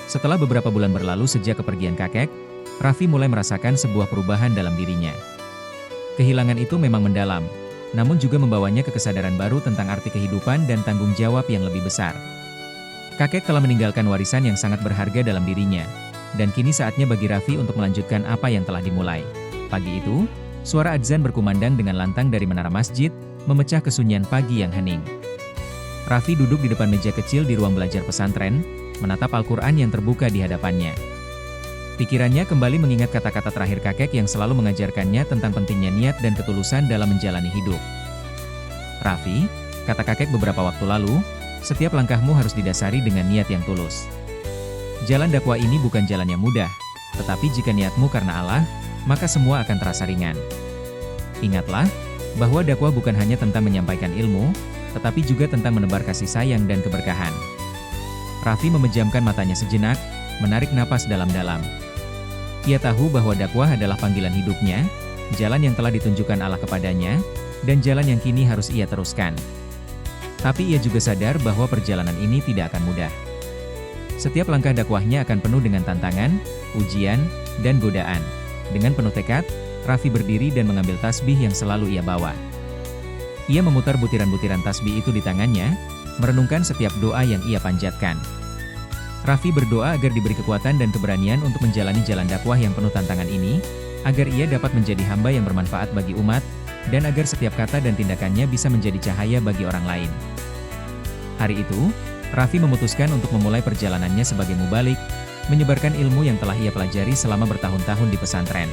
Setelah beberapa bulan berlalu sejak kepergian kakek, Raffi mulai merasakan sebuah perubahan dalam dirinya. Kehilangan itu memang mendalam, namun juga membawanya ke kesadaran baru tentang arti kehidupan dan tanggung jawab yang lebih besar. Kakek telah meninggalkan warisan yang sangat berharga dalam dirinya, dan kini saatnya bagi Raffi untuk melanjutkan apa yang telah dimulai. Pagi itu, suara adzan berkumandang dengan lantang dari menara masjid, memecah kesunyian pagi yang hening. Raffi duduk di depan meja kecil di ruang belajar pesantren, menatap Al-Quran yang terbuka di hadapannya. Pikirannya kembali mengingat kata-kata terakhir kakek yang selalu mengajarkannya tentang pentingnya niat dan ketulusan dalam menjalani hidup. "Raffi," kata kakek beberapa waktu lalu, "setiap langkahmu harus didasari dengan niat yang tulus. Jalan dakwah ini bukan jalan yang mudah, tetapi jika niatmu karena Allah, maka semua akan terasa ringan. Ingatlah, bahwa dakwah bukan hanya tentang menyampaikan ilmu, tetapi juga tentang menebar kasih sayang dan keberkahan." Raffi memejamkan matanya sejenak, menarik napas dalam-dalam. Ia tahu bahwa dakwah adalah panggilan hidupnya, jalan yang telah ditunjukkan Allah kepadanya, dan jalan yang kini harus ia teruskan. Tapi ia juga sadar bahwa perjalanan ini tidak akan mudah. Setiap langkah dakwahnya akan penuh dengan tantangan, ujian, dan godaan. Dengan penuh tekad, Raffi berdiri dan mengambil tasbih yang selalu ia bawa. Ia memutar butiran-butiran tasbih itu di tangannya, merenungkan setiap doa yang ia panjatkan. Raffi berdoa agar diberi kekuatan dan keberanian untuk menjalani jalan dakwah yang penuh tantangan ini, agar ia dapat menjadi hamba yang bermanfaat bagi umat, dan agar setiap kata dan tindakannya bisa menjadi cahaya bagi orang lain. Hari itu, Raffi memutuskan untuk memulai perjalanannya sebagai mubalik, menyebarkan ilmu yang telah ia pelajari selama bertahun-tahun di pesantren.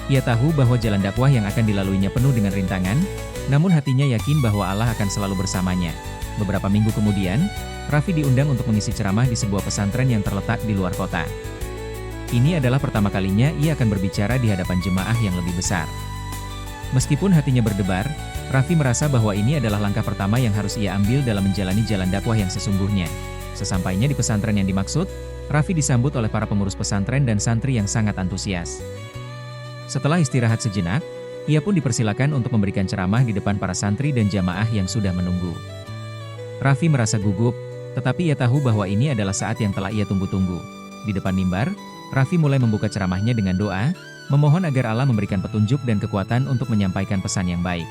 Ia tahu bahwa jalan dakwah yang akan dilaluinya penuh dengan rintangan, namun hatinya yakin bahwa Allah akan selalu bersamanya. Beberapa minggu kemudian, Raffi diundang untuk mengisi ceramah di sebuah pesantren yang terletak di luar kota. Ini adalah pertama kalinya ia akan berbicara di hadapan jemaah yang lebih besar. Meskipun hatinya berdebar, Raffi merasa bahwa ini adalah langkah pertama yang harus ia ambil dalam menjalani jalan dakwah yang sesungguhnya. Sesampainya di pesantren yang dimaksud, Raffi disambut oleh para pengurus pesantren dan santri yang sangat antusias. Setelah istirahat sejenak, ia pun dipersilakan untuk memberikan ceramah di depan para santri dan jamaah yang sudah menunggu. Raffi merasa gugup, tetapi ia tahu bahwa ini adalah saat yang telah ia tunggu-tunggu. Di depan mimbar, Raffi mulai membuka ceramahnya dengan doa, memohon agar Allah memberikan petunjuk dan kekuatan untuk menyampaikan pesan yang baik.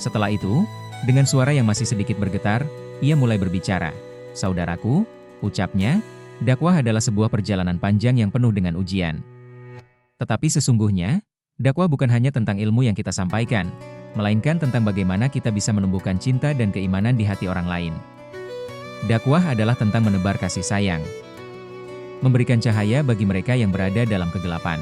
Setelah itu, dengan suara yang masih sedikit bergetar, ia mulai berbicara. "Saudaraku," ucapnya, "dakwah adalah sebuah perjalanan panjang yang penuh dengan ujian. Tetapi sesungguhnya, dakwah bukan hanya tentang ilmu yang kita sampaikan, melainkan tentang bagaimana kita bisa menumbuhkan cinta dan keimanan di hati orang lain. Dakwah adalah tentang menebar kasih sayang, memberikan cahaya bagi mereka yang berada dalam kegelapan."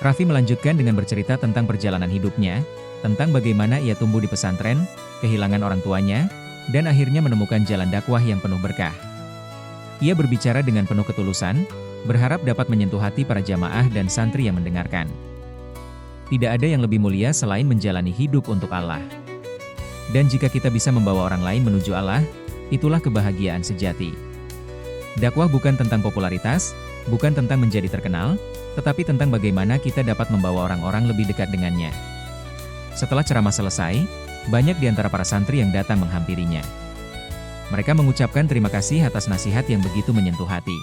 Raffi melanjutkan dengan bercerita tentang perjalanan hidupnya, tentang bagaimana ia tumbuh di pesantren, kehilangan orang tuanya, dan akhirnya menemukan jalan dakwah yang penuh berkah. Ia berbicara dengan penuh ketulusan, berharap dapat menyentuh hati para jamaah dan santri yang mendengarkan. Tidak ada yang lebih mulia selain menjalani hidup untuk Allah. Dan jika kita bisa membawa orang lain menuju Allah, itulah kebahagiaan sejati. Dakwah bukan tentang popularitas, bukan tentang menjadi terkenal, tetapi tentang bagaimana kita dapat membawa orang-orang lebih dekat dengannya. Setelah ceramah selesai, banyak di antara para santri yang datang menghampirinya. Mereka mengucapkan terima kasih atas nasihat yang begitu menyentuh hati.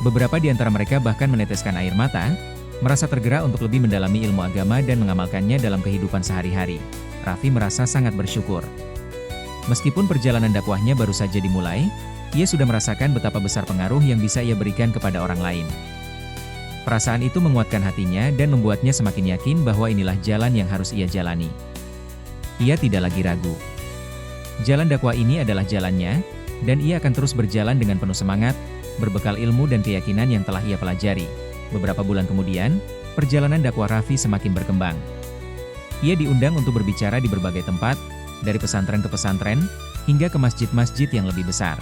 Beberapa di antara mereka bahkan meneteskan air mata, merasa tergerak untuk lebih mendalami ilmu agama dan mengamalkannya dalam kehidupan sehari-hari. Raffi merasa sangat bersyukur. Meskipun perjalanan dakwahnya baru saja dimulai, ia sudah merasakan betapa besar pengaruh yang bisa ia berikan kepada orang lain. Perasaan itu menguatkan hatinya dan membuatnya semakin yakin bahwa inilah jalan yang harus ia jalani. Ia tidak lagi ragu. Jalan dakwah ini adalah jalannya, dan ia akan terus berjalan dengan penuh semangat, berbekal ilmu dan keyakinan yang telah ia pelajari. Beberapa bulan kemudian, perjalanan dakwah Raffi semakin berkembang. Ia diundang untuk berbicara di berbagai tempat, dari pesantren ke pesantren, hingga ke masjid-masjid yang lebih besar.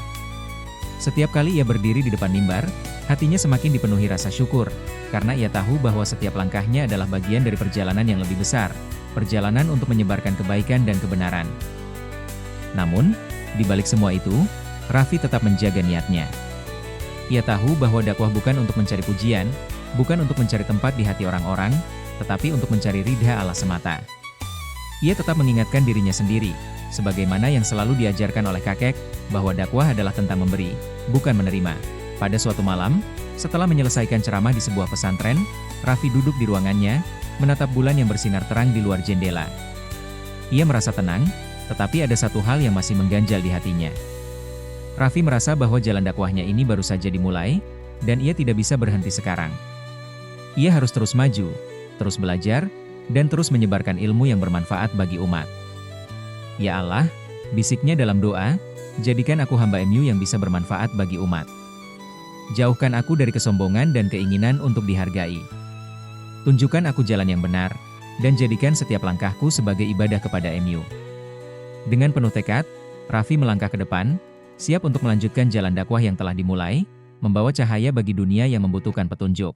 Setiap kali ia berdiri di depan mimbar, hatinya semakin dipenuhi rasa syukur, karena ia tahu bahwa setiap langkahnya adalah bagian dari perjalanan yang lebih besar, perjalanan untuk menyebarkan kebaikan dan kebenaran. Namun, di balik semua itu, Raffi tetap menjaga niatnya. Ia tahu bahwa dakwah bukan untuk mencari pujian, bukan untuk mencari tempat di hati orang-orang, tetapi untuk mencari ridha Allah semata. Ia tetap mengingatkan dirinya sendiri, sebagaimana yang selalu diajarkan oleh kakek, bahwa dakwah adalah tentang memberi, bukan menerima. Pada suatu malam, setelah menyelesaikan ceramah di sebuah pesantren, Raffi duduk di ruangannya, menatap bulan yang bersinar terang di luar jendela. Ia merasa tenang, tetapi ada satu hal yang masih mengganjal di hatinya. Raffi merasa bahwa jalan dakwahnya ini baru saja dimulai, dan ia tidak bisa berhenti sekarang. Ia harus terus maju, terus belajar, dan terus menyebarkan ilmu yang bermanfaat bagi umat. Ya Allah, bisiknya dalam doa, jadikan aku hamba MU yang bisa bermanfaat bagi umat. Jauhkan aku dari kesombongan dan keinginan untuk dihargai. Tunjukkan aku jalan yang benar, dan jadikan setiap langkahku sebagai ibadah kepada MU. Dengan penuh tekad, Raffi melangkah ke depan, siap untuk melanjutkan jalan dakwah yang telah dimulai, membawa cahaya bagi dunia yang membutuhkan petunjuk.